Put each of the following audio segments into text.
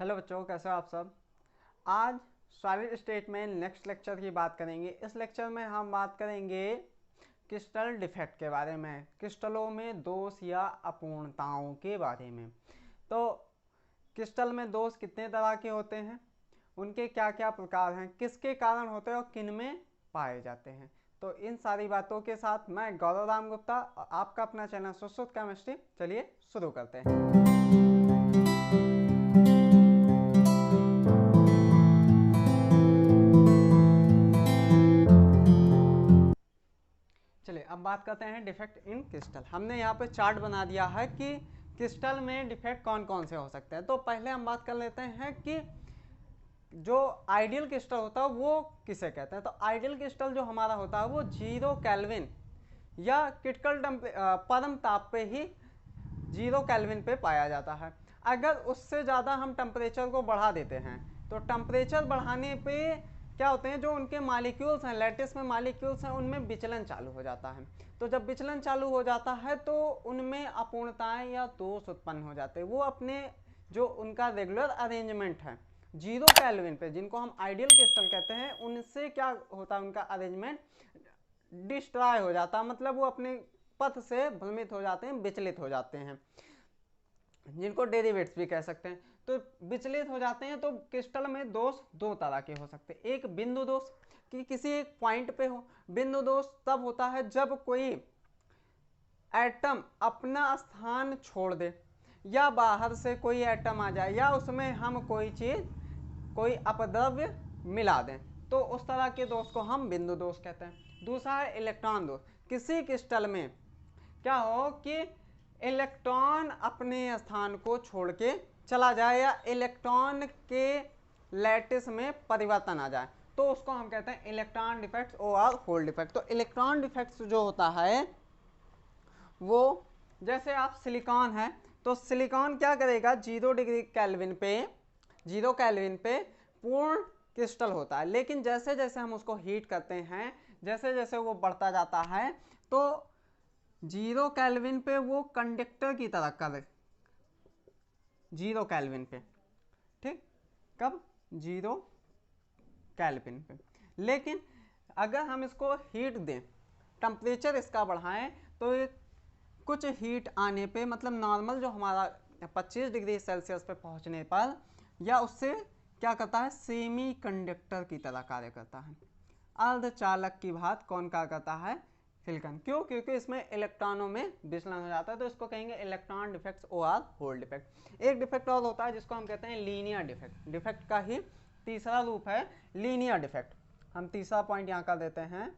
Hello बच्चों, कैसे हो आप सब। आज सॉलिड स्टेट में नेक्स्ट लेक्चर की बात करेंगे। इस लेक्चर में हम बात करेंगे क्रिस्टल डिफेक्ट के बारे में, क्रिस्टलों में दोष या अपूर्णताओं के बारे में। तो क्रिस्टल में दोष कितने तरह के होते हैं, उनके क्या क्या प्रकार हैं, किसके कारण होते हैं और किन में पाए जाते हैं। तो इन सारी बातों के साथ मैं गौरव राम गुप्ता और आपका अपना चैनल सुश्रुत केमिस्ट्री, चलिए शुरू करते हैं। चलिए अब बात करते हैं डिफेक्ट इन क्रिस्टल। हमने यहाँ पे चार्ट बना दिया है कि क्रिस्टल में डिफेक्ट कौन कौन से हो सकते हैं। तो पहले हम बात कर लेते हैं कि जो आइडियल क्रिस्टल होता है वो किसे कहते हैं। तो आइडियल क्रिस्टल जो हमारा होता है वो 0 केल्विन या क्रिटिकल परम ताप पे ही 0 केल्विन पे पाया जाता है। अगर उससे ज़्यादा हम टेम्परेचर को बढ़ा देते हैं तो टेम्परेचर बढ़ाने पे क्या होते हैं, जो उनके मालिक्यूल्स हैं, लैटिस में मालिक्यूल्स हैं, उनमें विचलन चालू हो जाता है। तो जब विचलन चालू हो जाता है तो उनमें अपूर्णताएं या दोष उत्पन्न हो जाते हैं। वो अपने जो उनका रेगुलर अरेंजमेंट है 0 केल्विन पे, जिनको हम आइडियल क्रिस्टल कहते हैं, उनसे क्या होता है, उनका अरेंजमेंट डिस्ट्रॉय हो जाता है। मतलब वो अपने पथ से भ्रमित हो जाते हैं, विचलित हो जाते हैं, जिनको डेरिवेट्स भी कह सकते हैं। तो विचलित हो जाते हैं। तो क्रिस्टल में दोष दो तरह के हो सकते हैं। एक बिंदु दोष कि किसी एक पॉइंट पे हो। बिंदु दोष तब होता है जब कोई एटम अपना स्थान छोड़ दे या बाहर से कोई एटम आ जाए या उसमें हम कोई चीज, कोई अपद्रव्य मिला दें, तो उस तरह के दोष को हम बिंदु दोष कहते हैं। दूसरा है इलेक्ट्रॉन दोष। किसी क्रिस्टल में क्या हो कि इलेक्ट्रॉन अपने स्थान को छोड़ के चला जाए या इलेक्ट्रॉन के लैटिस में परिवर्तन आ जाए, तो उसको हम कहते हैं इलेक्ट्रॉन डिफेक्ट्स और होल डिफेक्ट। तो इलेक्ट्रॉन डिफेक्ट्स जो होता है वो, जैसे आप सिलिकॉन है तो सिलिकॉन क्या करेगा, 0 डिग्री केल्विन पे, 0 केल्विन पे पूर्ण क्रिस्टल होता है। लेकिन जैसे जैसे हम उसको हीट करते हैं, जैसे जैसे वो बढ़ता जाता है, तो 0 केल्विन पे वो कंडक्टर की तरह कर, 0 केल्विन पे, ठीक, कब 0 केल्विन पे। लेकिन अगर हम इसको हीट दें, टेम्परेचर इसका बढ़ाएं, तो कुछ हीट आने पे, मतलब नॉर्मल जो हमारा 25 डिग्री सेल्सियस पे पहुंचने पर, या उससे क्या करता है, सेमी कंडक्टर की तरह कार्य करता है। अर्धचालक की भांति कौन कार्य करता है, सिलिकॉन। क्यों? क्योंकि इसमें इलेक्ट्रॉनों में विचलन हो जाता है। तो इसको कहेंगे इलेक्ट्रॉन डिफेक्ट्स और होल डिफेक्ट। एक डिफेक्ट और होता है जिसको हम कहते हैं लीनियर डिफेक्ट। डिफेक्ट का ही तीसरा रूप है लीनियर डिफेक्ट। हम तीसरा पॉइंट यहाँ का देते हैं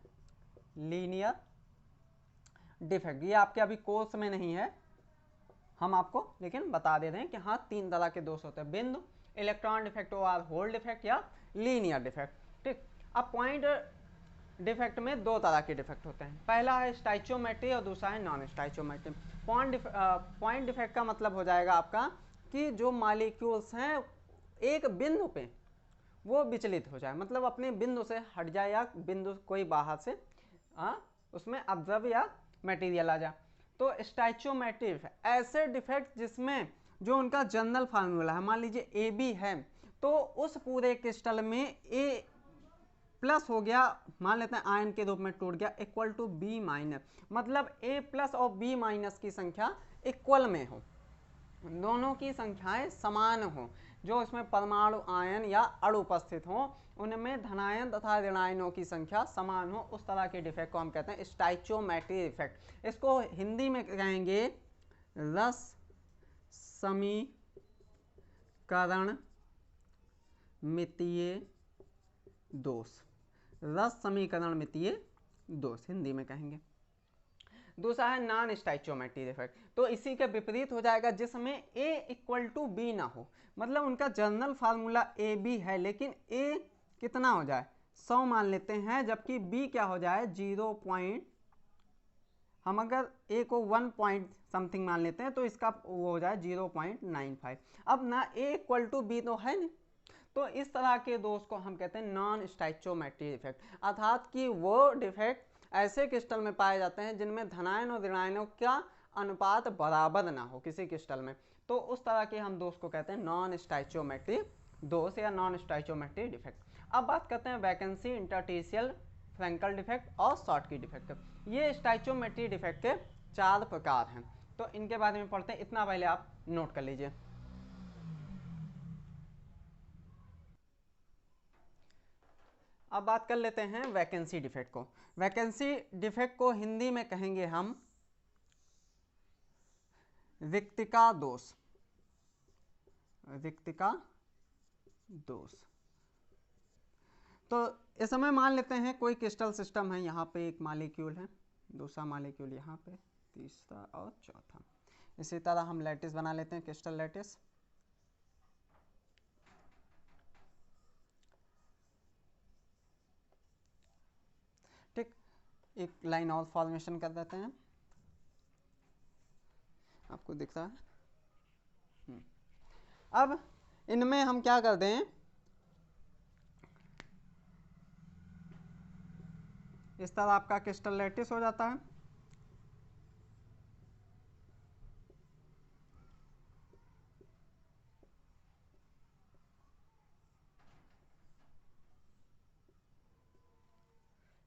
लीनियर डिफेक्ट। ये आपके अभी कोर्स में नहीं है, हम आपको लेकिन बता दे रहे हैं कि हाँ 3 तरह के दोष होते हैं, बिंदु, इलेक्ट्रॉन डिफेक्ट और होल डिफेक्ट या लीनियर डिफेक्ट। ठीक, अब पॉइंट डिफेक्ट में 2 तरह के डिफेक्ट होते हैं। पहला है स्टाइचोमेट्री और दूसरा है नॉन स्टाइचोमेट्री। पॉइंट डिफेक्ट का मतलब हो जाएगा आपका कि जो मॉलिक्यूल्स हैं एक बिंदु पे वो विचलित हो जाए, मतलब अपने बिंदु से हट जाए, या बिंदु कोई बाहर से उसमें ऑब्जर्व या मटेरियल आ जाए। तो स्टाइचोमेट्री ऐसे डिफेक्ट जिसमें जो उनका जनरल फार्मूला है, मान लीजिए ए बी है, तो उस पूरे क्रिस्टल में ए प्लस हो गया, मान लेते हैं आयन के रूप में टूट गया, इक्वल टू बी माइनस, मतलब ए प्लस और बी माइनस की संख्या इक्वल में हो, दोनों की संख्याएं समान हो, जो इसमें परमाणु आयन या अणु उपस्थित हो उनमें धनायन तथा ऋणायनों की संख्या समान हो, उस तरह के डिफेक्ट को हम कहते हैं स्टाइचोमेट्री डिफेक्ट। इसको हिंदी में कहेंगे रस समीकरण मितीय दोष। रस समीकरण मितीय दोष हिंदी में कहेंगे। दूसरा है नॉन स्टाइचोमेट्री डिफेक्ट। तो इसी के विपरीत हो जाएगा, जिसमें ए इक्वल टू बी ना हो, मतलब उनका जनरल फार्मूला ए बी है लेकिन ए कितना हो जाए 100 मान लेते हैं, जबकि बी क्या हो जाए 0 पॉइंट, हम अगर ए को 1 पॉइंट समथिंग मान लेते हैं तो इसका वो हो जाए 0.95। अब ना ए इक्वल टू बी तो है नहीं, तो इस तरह के दोष को हम कहते हैं नॉन स्टाइचोमेट्री डिफेक्ट, अर्थात कि वो डिफेक्ट ऐसे क्रिस्टल में पाए जाते हैं जिनमें धनायन और ऋणायनों का अनुपात बराबर ना हो किसी क्रिस्टल में। तो तो उस तरह के हम दोष को कहते हैं नॉन स्टाइचियोमेट्रिक दोष या नॉन स्टाइचियोमेट्रिक डिफेक्ट। अब बात करते हैं वैकेंसी, इंटरस्टिशियल, फ्रैंकल डिफेक्ट और शॉर्टकी डिफेक्ट। ये स्टाइचियोमेट्रिक डिफेक्ट के 4 प्रकार हैं, तो इनके बारे में पढ़ते हैं, इतना पहले आप नोट कर लीजिए। अब बात कर लेते हैं वैकेंसी डिफेक्ट को। वैकेंसी डिफेक्ट को हिंदी में कहेंगे हम रिक्तिका दोष, रिक्तिका दोष। तो इस समय मान लेते हैं कोई क्रिस्टल सिस्टम है, यहाँ पे एक मॉलिक्यूल है, दूसरा मॉलिक्यूल यहाँ पे, तीसरा और चौथा। इसी तरह हम लैटिस बना लेते हैं, क्रिस्टल लैटिस। ठीक, एक लाइन और फॉर्मेशन कर देते हैं, आपको दिख रहा है। अब इनमें हम क्या कर दें, इस तरह आपका क्रिस्टल लैटिस हो जाता है।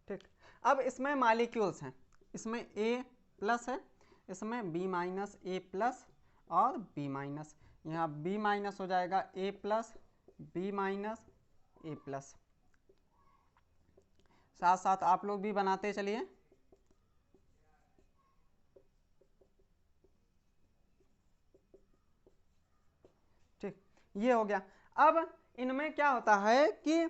ठीक, अब इसमें मॉलिक्यूल्स हैं, इसमें A प्लस है, इसमें B माइनस, A प्लस और B माइनस। यहाँ B माइनस हो जाएगा A plus, B minus, A plus. साथ साथ आप लोग भी बनाते चलिए। ठीक, ये हो गया। अब इनमें क्या होता है कि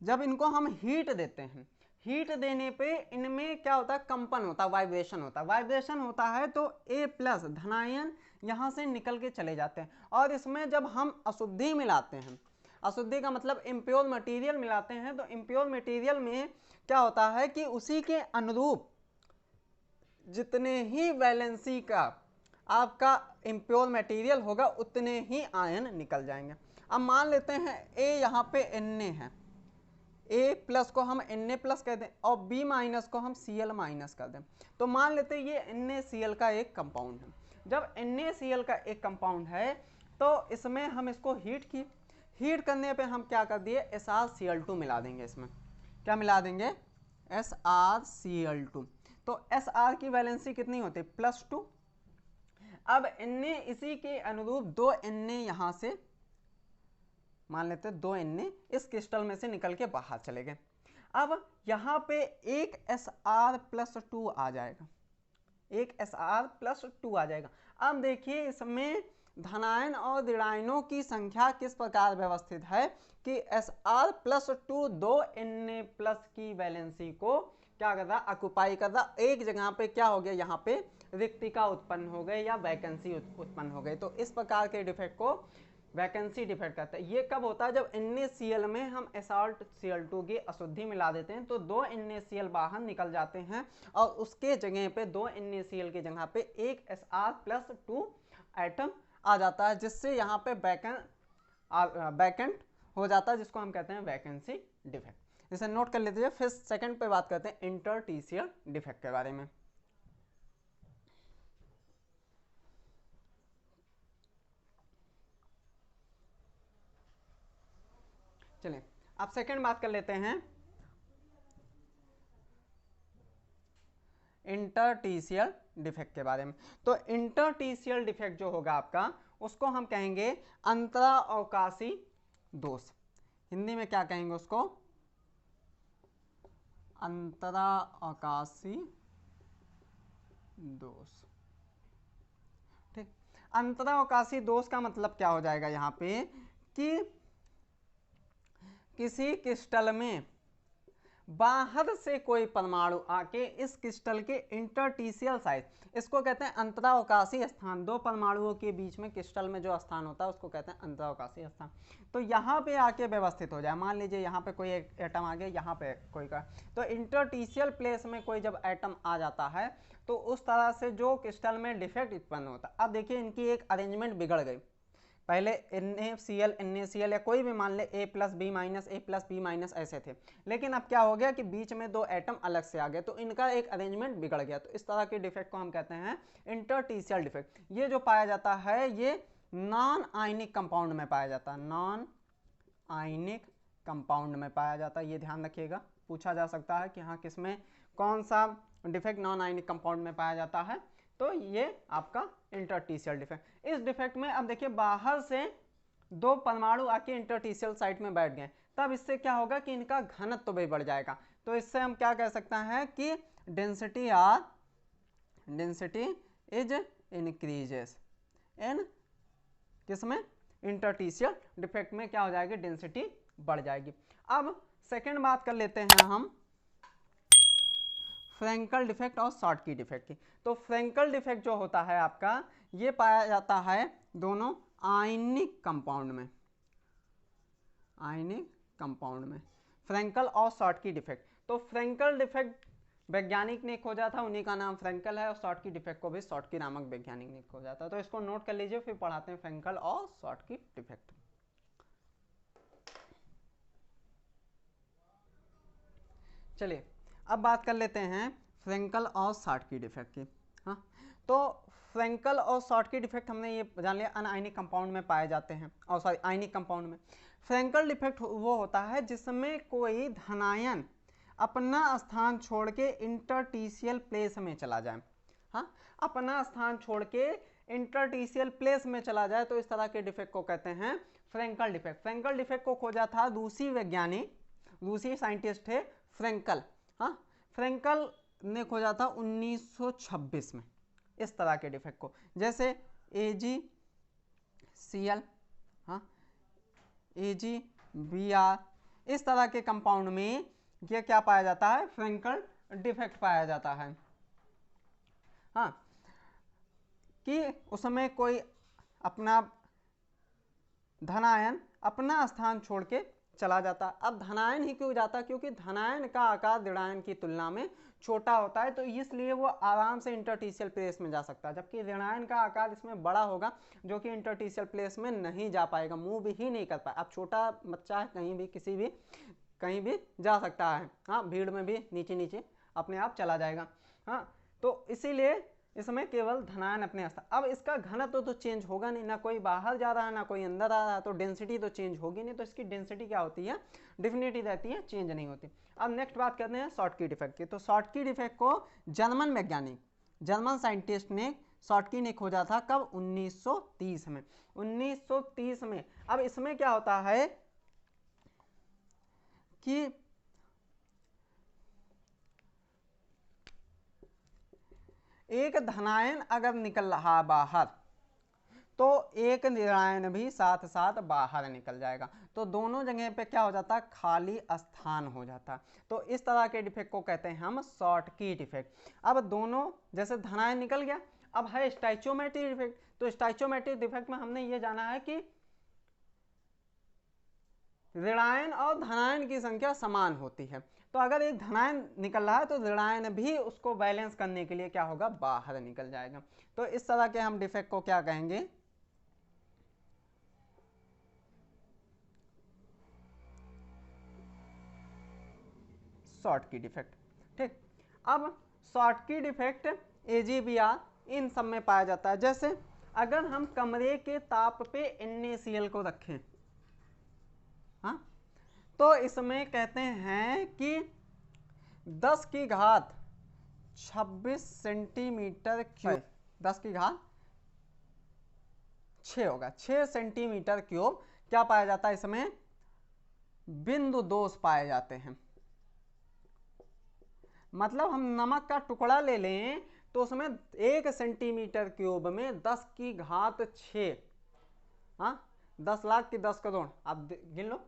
जब इनको हम हीट देते हैं, हीट देने पे इनमें क्या होता है, कंपन होता है, वाइब्रेशन होता है। वाइब्रेशन होता है तो A प्लस धनायन यहाँ से निकल के चले जाते हैं, और इसमें जब हम अशुद्धि मिलाते हैं, अशुद्धि का मतलब इम्प्योर मटेरियल मिलाते हैं, तो इम्प्योर मटेरियल में क्या होता है कि उसी के अनुरूप जितने ही वैलेंसी का आपका इम्प्योर मटेरियल होगा उतने ही आयन निकल जाएंगे। अब मान लेते हैं A यहाँ पे Na है, A प्लस को हम Na प्लस कह दें और B माइनस को हम Cl माइनस कर दें, तो मान लेते हैं ये NaCl का एक कंपाउंड है। जब NaCl का एक कंपाउंड है तो इसमें हम इसको हीट की, हीट करने पे हम क्या कर दिए, SrCl2 मिला देंगे। इसमें क्या मिला देंगे, SrCl2। तो Sr की वैलेंसी कितनी होती है, +2। अब Na इसी के अनुरूप 2 Na यहाँ से मान लेते हैं, 2 Na इस क्रिस्टल में से निकल के बाहर चले गए। अब यहाँ पे एक Sr+2 आ जाएगा, एक Sr+2 आ जाएगा। अब देखिए इसमें धनायन और ऋणायनों की संख्या किस प्रकार व्यवस्थित है कि Sr+2 2 Na+ की वैलेंसी को क्या कर रहा, ऑक्युपाई कर रहा। एक जगह पे क्या हो गया, यहाँ पे रिक्तिका उत्पन्न हो गए या वैकेंसी उत्पन्न हो गई। तो इस प्रकार के डिफेक्ट को वैकेंसी डिफेक्ट कहते हैं। ये कब होता है, जब NaCl में हम SrCl2 की अशुद्धि मिला देते हैं, तो 2 NaCl बाहर निकल जाते हैं और उसके जगह पे 2 NaCl की जगह पे एक Sr+2 एटम आ जाता है, जिससे यहाँ पे वैकेंट हो जाता है, जिसको हम कहते हैं वैकेंसी डिफेक्ट। इसे नोट कर लीजिए। फिर सेकंड पे बात करते हैं इंटरस्टिशियल डिफेक्ट के बारे में। चलिए अब सेकंड बात कर लेते हैं इंटरस्टिशियल डिफेक्ट के बारे में। तो इंटरस्टिशियल डिफेक्ट जो होगा आपका, उसको हम कहेंगे अंतराअवकाशी दोष। हिंदी में क्या कहेंगे उसको, अंतराअवकाशी दोष। ठीक, अंतराअवकाशी दोष का मतलब क्या हो जाएगा यहाँ पे कि किसी क्रिस्टल में बाहर से कोई परमाणु आके इस क्रिस्टल के इंटरस्टिशियल साइड, इसको कहते हैं अंतराअवकाशी स्थान। दो परमाणुओं के बीच में क्रिस्टल में जो स्थान होता है उसको कहते हैं अंतराअवकाशी स्थान। तो यहाँ पे आके व्यवस्थित हो जाए, मान लीजिए यहाँ पे कोई एक एटम आ गया, यहाँ पे कोई का, तो इंटरस्टिशियल प्लेस में कोई जब एटम आ जाता है तो उस तरह से जो क्रिस्टल में डिफेक्ट उत्पन्न होता है। अब देखिए इनकी एक अरेंजमेंट बिगड़ गई, पहले NaCl NaCl या कोई भी मान ले A plus B minus A plus B minus ऐसे थे, लेकिन अब क्या हो गया कि बीच में दो एटम अलग से आ गए तो इनका एक अरेंजमेंट बिगड़ गया। तो इस तरह के डिफेक्ट को हम कहते हैं इंटरटीशियल डिफेक्ट। ये जो पाया जाता है ये नॉन आयनिक कंपाउंड में पाया जाता है, नॉन आयनिक कंपाउंड में पाया जाता है। ये ध्यान रखिएगा, पूछा जा सकता है कि हाँ किसमें कौन सा डिफेक्ट नॉन आयनिक कंपाउंड में पाया जाता है, तो ये आपका इंटरटीशियल डिफेक्ट। इस डिफेक्ट में अब देखिए बाहर से दो परमाणु आके इंटरटीशियल साइट में बैठ गए, तब इससे क्या होगा कि इनका घनत्व तो भी बढ़ जाएगा। तो इससे हम क्या कह सकते हैं कि डेंसिटी इज इंक्रीजेस इन किसमें, इंटरटीशियल डिफेक्ट में क्या हो जाएगी, डेंसिटी बढ़ जाएगी। अब सेकेंड बात कर लेते हैं हम फ्रैंकल डिफेक्ट और शॉर्टकी डिफेक्ट की। तो फ्रैंकल डिफेक्ट जो होता है आपका ये पाया जाता है दोनों आयनिक कंपाउंड में, आयनिक कंपाउंड में फ्रैंकल और शॉर्टकी डिफेक्ट। तो फ्रैंकल डिफेक्ट वैज्ञानिक ने खोजा था, उन्हीं का नाम फ्रैंकल है, और शॉर्टकी डिफेक्ट को भी शॉर्टकी नामक वैज्ञानिक ने खोजा था। तो इसको नोट कर लीजिए, फिर पढ़ाते हैं फ्रैंकल और शॉर्टकी डिफेक्ट। चलिए अब बात कर लेते हैं फ्रैंकल और शॉर्टकी डिफेक्ट की। हाँ, तो फ्रैंकल और शॉर्टकी डिफेक्ट हमने ये जान लिया अनआयनिक कंपाउंड में पाए जाते हैं, और सॉरी आयनिक कंपाउंड में। फ्रैंकल डिफेक्ट वो होता है जिसमें कोई धनायन अपना स्थान छोड़ के इंटरटीशियल प्लेस में चला जाए। हाँ, अपना स्थान छोड़ के इंटरटीशियल प्लेस में चला जाए, तो इस तरह के डिफेक्ट को कहते हैं फ्रैंकल डिफेक्ट। फ्रैंकल डिफेक्ट को खोजा था रूसी वैज्ञानिक, रूसी साइंटिस्ट थे फ्रैंकल। हाँ, फ्रैंकल ने खोजा था 1926 में इस तरह के डिफेक्ट को, जैसे AgCl, हाँ AgBr, इस तरह के कंपाउंड में ये क्या पाया जाता है, फ्रैंकल डिफेक्ट पाया जाता है। हाँ, कि उसमें कोई अपना धनायन अपना स्थान छोड़ के चला जाता। अब धनायन ही क्यों जाता, क्योंकि धनायन का आकार ऋणायन की तुलना में छोटा होता है, तो इसलिए वो आराम से इंटरटीशियल प्लेस में जा सकता है, जबकि ऋणायन का आकार इसमें बड़ा होगा जो कि इंटरटीशियल प्लेस में नहीं जा पाएगा, मूव ही नहीं कर पाए। अब छोटा बच्चा है, कहीं भी किसी भी कहीं भी जा सकता है, हाँ भीड़ में भी नीचे नीचे अपने आप चला जाएगा। हाँ, तो इसीलिए इसमें केवल धनायन अपने स्थान। अब इसका घनत्व तो चेंज होगा नहीं, ना कोई बाहर जा रहा है ना कोई अंदर आ रहा है, तो डेंसिटी तो चेंज होगी नहीं, तो इसकी डेंसिटी क्या होती है, डिफिनिटी रहती है, चेंज नहीं होती। अब नेक्स्ट बात करते हैं शॉर्टकी डिफेक्ट की। तो शॉर्टकी डिफेक्ट को जर्मन वैज्ञानिक, जर्मन साइंटिस्ट ने शॉर्टकी ने खोजा था कब, 1930 में। 1930 में। अब इसमें क्या होता है कि एक धनायन अगर निकल रहा बाहर तो एक ऋणायन भी साथ साथ बाहर निकल जाएगा, तो दोनों जगह पे क्या हो जाता है, खाली स्थान हो जाता। तो इस तरह के डिफेक्ट को कहते हैं हम शॉर्टकी डिफेक्ट। अब दोनों जैसे धनायन निकल गया, अब है स्टाइचोमेट्रिक डिफेक्ट। तो स्टाइचोमेट्रिक डिफेक्ट में हमने ये जाना है कि ऋणायन और धनायन की संख्या समान होती है, तो अगर एक धनायन निकल रहा है तो ऋणायन भी उसको बैलेंस करने के लिए क्या होगा, बाहर निकल जाएगा। तो इस तरह के हम डिफेक्ट को क्या कहेंगे, शॉर्टकी डिफेक्ट। ठीक, अब शॉर्टकी डिफेक्ट AgBr इन सब में पाया जाता है। जैसे अगर हम कमरे के ताप पे NaCl को रखें, हाँ, तो इसमें कहते हैं कि 10 की घात 26 सेंटीमीटर क्यूब, 10 की घात 6 होगा, 6 सेंटीमीटर क्यूब क्या पाया जाता है, इसमें बिंदु दोष पाए जाते हैं। मतलब हम नमक का टुकड़ा ले लें तो उसमें 1 सेंटीमीटर क्यूब में 10 की घात 6, हाँ 10 लाख की 10 करोड़, आप गिन लो,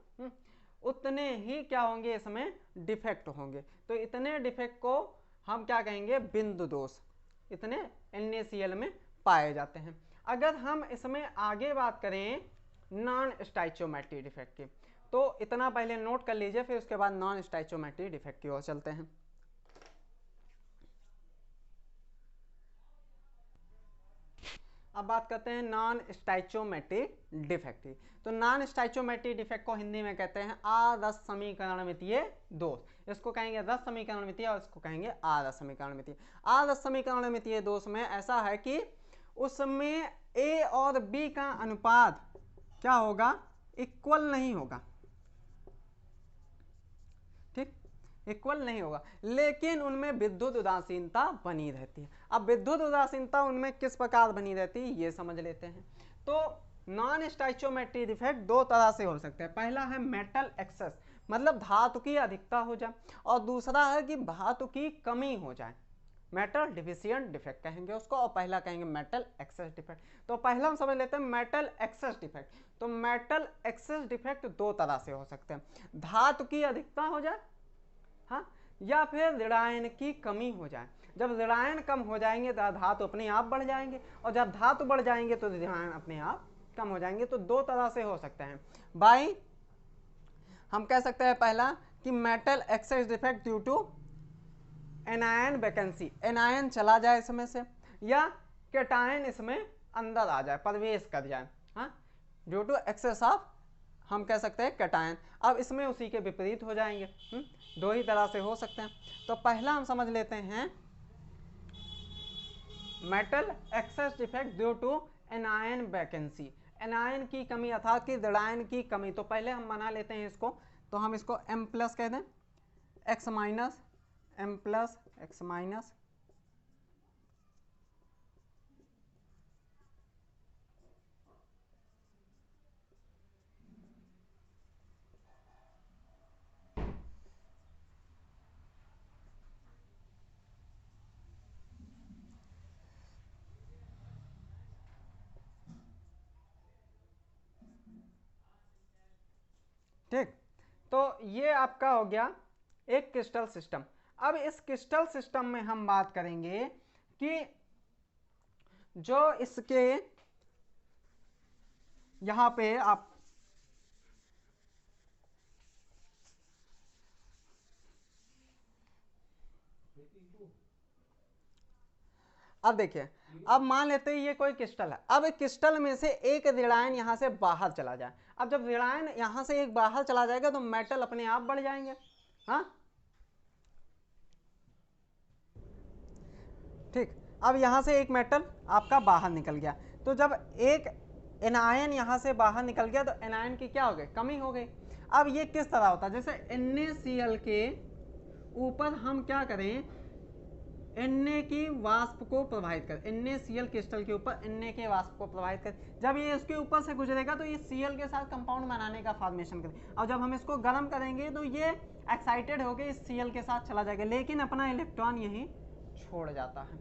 उतने ही क्या होंगे, इसमें डिफेक्ट होंगे। तो इतने डिफेक्ट को हम क्या कहेंगे, बिंदु दोष, इतने NaCl में पाए जाते हैं। अगर हम इसमें आगे बात करें नॉन स्टाइचोमेट्रिक डिफेक्ट की, तो इतना पहले नोट कर लीजिए, फिर उसके बाद नॉन स्टाइचोमेट्रिक डिफेक्ट की ओर चलते हैं। अब बात करते हैं नॉन स्टैचोमेट्रिक डिफेक्ट की। तो नॉन स्टैचोमेट्रिक डिफेक्ट को हिंदी में कहते हैं आदर्श समीकरणमितीय दोष। इसको कहेंगे रस समीकरणमितीय और इसको कहेंगे आदर्श समीकरणमितीय। आदर्श समीकरणमितीय दोष में ऐसा है कि उसमें ए और बी का अनुपात क्या होगा, इक्वल नहीं होगा, ठीक, इक्वल नहीं होगा, लेकिन उनमें विद्युत उदासीनता बनी रहती है। अब विद्युत उदासीनता उनमें किस प्रकार बनी रहती है ये समझ लेते हैं। तो नॉन स्टैचोमेट्रिक डिफेक्ट दो तरह से हो सकते हैं। पहला है मेटल एक्सेस, मतलब धातु की अधिकता हो जाए, और दूसरा है कि धातु की कमी हो जाए, मेटल डिफिशिएंट डिफेक्ट कहेंगे उसको, और पहला कहेंगे मेटल एक्सेस डिफेक्ट। तो पहला हम समझ लेते हैं मेटल एक्सेस डिफेक्ट। तो मेटल एक्सेस डिफेक्ट दो तरह से हो सकते हैं, धातु की अधिकता हो जाए, हाँ, या फिर ऋणायन की कमी हो जाए। जब ऋणायन कम हो जाएंगे तो धातु अपने आप बढ़ जाएंगे, और जब धातु बढ़ जाएंगे तो ऋणायन अपने आप कम हो जाएंगे। तो दो तरह से हो सकते हैं बाई, हम कह सकते हैं पहला कि metal excess defect due to anion vacancy, anion चला जाए इसमें से, या कैटायन इसमें अंदर आ जाए, प्रवेश कर जाए, हाँ, ड्यू टू एक्सेस ऑफ, हम कह सकते हैं कैटायन। अब इसमें उसी के विपरीत हो जाएंगे, दो ही तरह से हो सकते हैं। तो पहला हम समझ लेते हैं metal excess defect due to anion vacancy, anion की कमी अर्थात कि ऋणायन की कमी। तो पहले हम बना लेते हैं इसको, तो हम इसको m प्लस कह दें, x minus m plus x minus ठीक। तो ये आपका हो गया एक क्रिस्टल सिस्टम। अब इस क्रिस्टल सिस्टम में हम बात करेंगे कि जो इसके यहां पे आप अब देखिए, अब मान लेते हैं ये कोई क्रिस्टल है। अब क्रिस्टल में से एक ऋणायन यहां से बाहर चला जाए। अब जब ऋणायन यहां से एक बाहर चला जाएगा तो मेटल अपने आप बढ़ जाएंगे, हाँ, ठीक। अब यहां से एक मेटल आपका बाहर निकल गया, तो जब एक एनायन यहां से बाहर निकल गया तो एनायन की क्या हो गई, कमी हो गई। अब ये किस तरह होता है, जैसे NaCl के ऊपर हम क्या करें, Na की वाष्प को प्रभावित कर, NaCl क्रिस्टल के ऊपर Na के वाष्प को प्रभावित कर, जब ये इसके ऊपर से गुजरेगा तो ये Cl के साथ कंपाउंड बनाने का फॉर्मेशन करे, और जब हम इसको गर्म करेंगे तो ये एक्साइटेड होकर इस Cl के साथ चला जाएगा, लेकिन अपना इलेक्ट्रॉन यहीं छोड़ जाता है।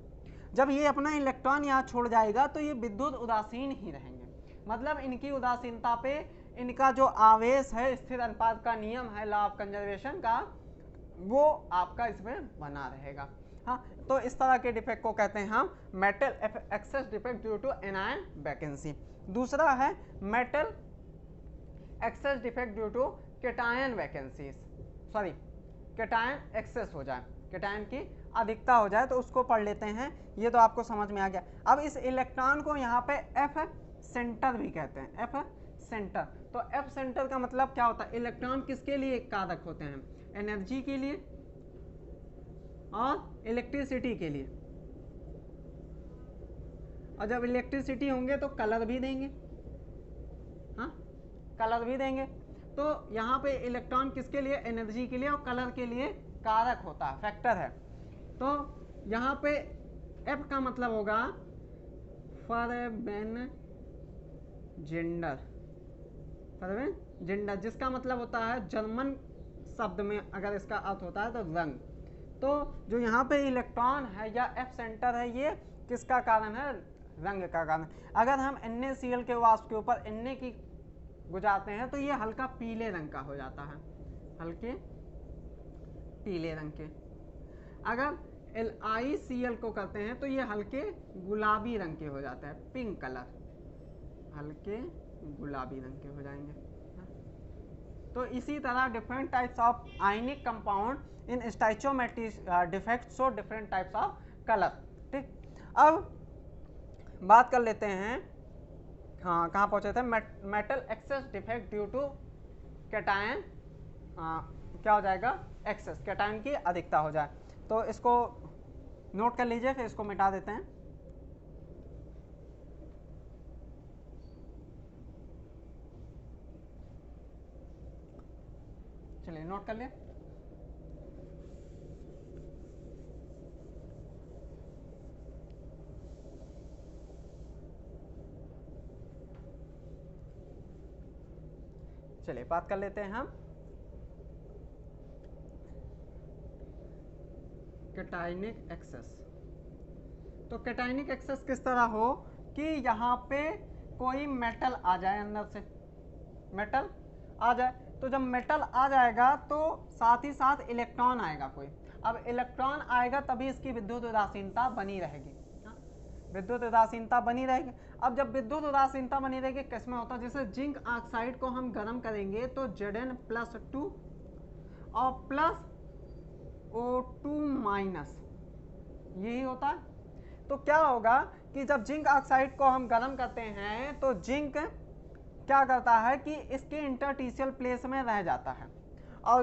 जब ये अपना इलेक्ट्रॉन यहाँ छोड़ जाएगा तो ये विद्युत उदासीन ही रहेंगे, मतलब इनकी उदासीनता पे इनका जो आवेश है, स्थिर अनुपात का नियम है, लॉ ऑफ कंजर्वेशन का, वो आपका इसमें बना रहेगा, हाँ। तो इस तरह के डिफेक्ट को कहते हैं हम metal excess defect due to anion vacancy. दूसरा है metal excess defect due to cation vacancies, sorry, cation excess हो जाए, कैटायन की अधिकता हो जाए, तो उसको पढ़ लेते हैं। ये तो आपको समझ में आ गया। अब इस इलेक्ट्रॉन को यहाँ पे एफ सेंटर भी कहते हैं, एफ सेंटर। तो एफ सेंटर का मतलब क्या होता है, इलेक्ट्रॉन किसके लिए कारक होते हैं, एनर्जी के लिए और इलेक्ट्रिसिटी के लिए, और जब इलेक्ट्रिसिटी होंगे तो कलर भी देंगे, हाँ, कलर भी देंगे। तो यहाँ पे इलेक्ट्रॉन किसके लिए, एनर्जी के लिए और कलर के लिए कारक होता है, फैक्टर है। तो यहाँ पे एफ का मतलब होगा फॉरबेन जेंडर, फॉरबेन जेंडर, जिसका मतलब होता है जर्मन शब्द में अगर इसका अर्थ होता है तो रंग। तो जो यहाँ पे इलेक्ट्रॉन है या एफ सेंटर है, ये किसका कारण है, रंग का कारण। अगर हम NaCl के वाष्प के ऊपर Na की गुजारते हैं तो ये हल्का पीले रंग का हो जाता है, हल्के पीले रंग के। अगर LiCl को करते हैं तो ये हल्के गुलाबी रंग के हो जाता है, पिंक कलर, हल्के गुलाबी रंग के हो जाएंगे। तो इसी तरह different types of ionic compound in stoichiometric defect show different types of colour, ठीक। अब बात कर लेते हैं, हाँ कहाँ पहुंचे थे, metal excess defect due to cation, क्या हो जाएगा, एक्सेस, कैटायन की अधिकता हो जाए। तो इसको नोट कर लीजिए, फिर इसको मिटा देते हैं। चलिए नोट कर लिए। चलिए बात कर लेते हैं हम कैटायनिक एक्सेस। तो कैटायनिक एक्सेस किस तरह हो कि यहाँ पे कोई मेटल आ जाए, अंदर से मेटल आ जाए, तो जब मेटल आ जाएगा तो साथ ही साथ इलेक्ट्रॉन आएगा कोई। अब इलेक्ट्रॉन आएगा तभी इसकी विद्युत उदासीनता बनी रहेगी, विद्युत उदासीनता बनी रहेगी। अब जब विद्युत उदासीनता बनी रहेगी किसमें होता है, जैसे जिंक ऑक्साइड को हम गर्म करेंगे तो Zn+2 और प्लस O2 माइनस, यही होता है। तो क्या होगा कि जब जिंक ऑक्साइड को हम गर्म करते हैं तो जिंक क्या करता है कि इसके इंटरटीशियल प्लेस में रह जाता है, और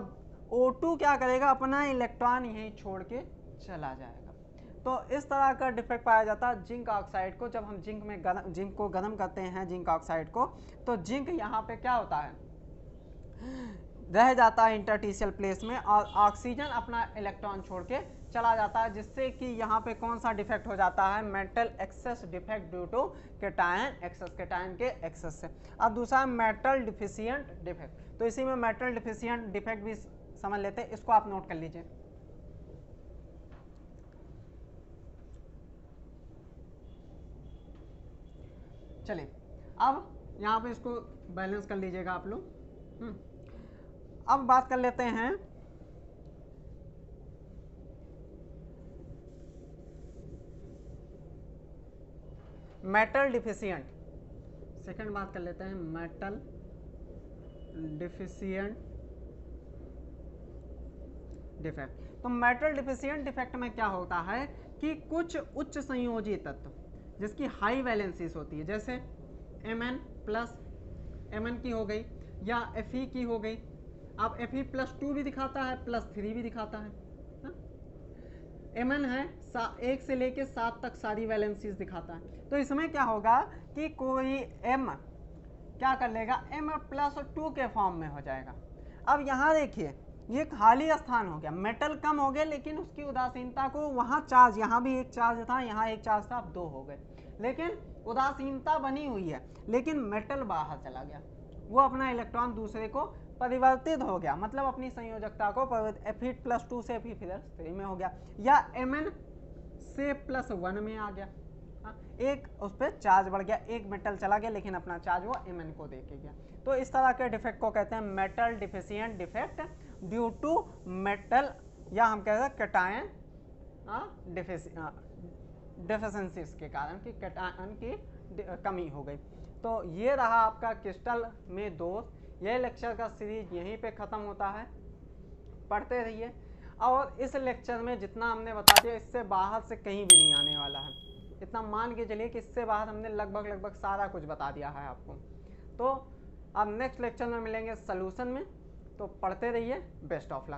O2 क्या करेगा, अपना इलेक्ट्रॉन यहीं छोड़ के चला जाएगा। तो इस तरह का डिफेक्ट पाया जाता है जिंक ऑक्साइड को। जब हम जिंक को गर्म करते हैं, जिंक ऑक्साइड को, तो जिंक यहाँ पे क्या होता है, रह जाता है इंटरटीशियल प्लेस में, और ऑक्सीजन अपना इलेक्ट्रॉन छोड़ के चला जाता है, जिससे कि यहाँ पे कौन सा डिफेक्ट हो जाता है, metal excess defect due to cation excess, cation के एक्सेस से। अब दूसरा मेटल डिफिशिएंट डिफेक्ट, तो इसी में मेटल डिफिशिएंट डिफेक्ट भी समझ लेते हैं, इसको आप नोट कर लीजिए। चलिए अब यहाँ पे इसको बैलेंस कर लीजिएगा आप लोग। अब बात कर लेते हैं मेटल डिफिशिएंट, सेकंड बात कर लेते हैं मेटल डिफिशिएंट डिफेक्ट। तो मेटल डिफिशिएंट डिफेक्ट में क्या होता है कि कुछ उच्च संयोजी तत्व जिसकी हाई वैलेंसीज होती है, जैसे Mn प्लस Mn की हो गई या Fe की हो गई। अब Fe+2 भी दिखाता है, +3 भी दिखाता है। Mn है 1 से लेके 7 तक सारी वैलेंसीज दिखाता है। तो इसमें क्या होगा कि कोई M क्या कर लेगा, M+2 के फॉर्म में हो जाएगा। अब यहाँ देखिए ये खाली स्थान हो गया, मेटल कम हो गया, लेकिन उसकी उदासीनता को, वहाँ चार्ज, यहाँ भी एक चार्ज था, यहाँ एक चार्ज था, अब 2 हो गए, लेकिन उदासीनता बनी हुई है, लेकिन मेटल बाहर चला गया, वो अपना इलेक्ट्रॉन दूसरे को परिवर्तित हो गया, मतलब अपनी संयोजकता को Fe+2 से Fe+3 में हो गया, या Mn से +1 में आ गया। एक उस पर चार्ज बढ़ गया, एक मेटल चला गया, लेकिन अपना चार्ज वो Mn को दे के गया। तो इस तरह के डिफेक्ट को कहते हैं metal deficient defect due to metal, या हम कहते हैं कैटायन डेफिशिएंसीज के कारण कि कैटायन की कमी हो गई। तो ये रहा आपका क्रिस्टल में दोष। यह लेक्चर का सीरीज यहीं पे ख़त्म होता है, पढ़ते रहिए। और इस लेक्चर में जितना हमने बता दिया इससे बाहर से कहीं भी नहीं आने वाला है, इतना मान के चलिए कि इससे बाहर हमने लगभग सारा कुछ बता दिया है आपको। तो अब नेक्स्ट लेक्चर में मिलेंगे सॉल्यूशन में, तो पढ़ते रहिए। Best of luck.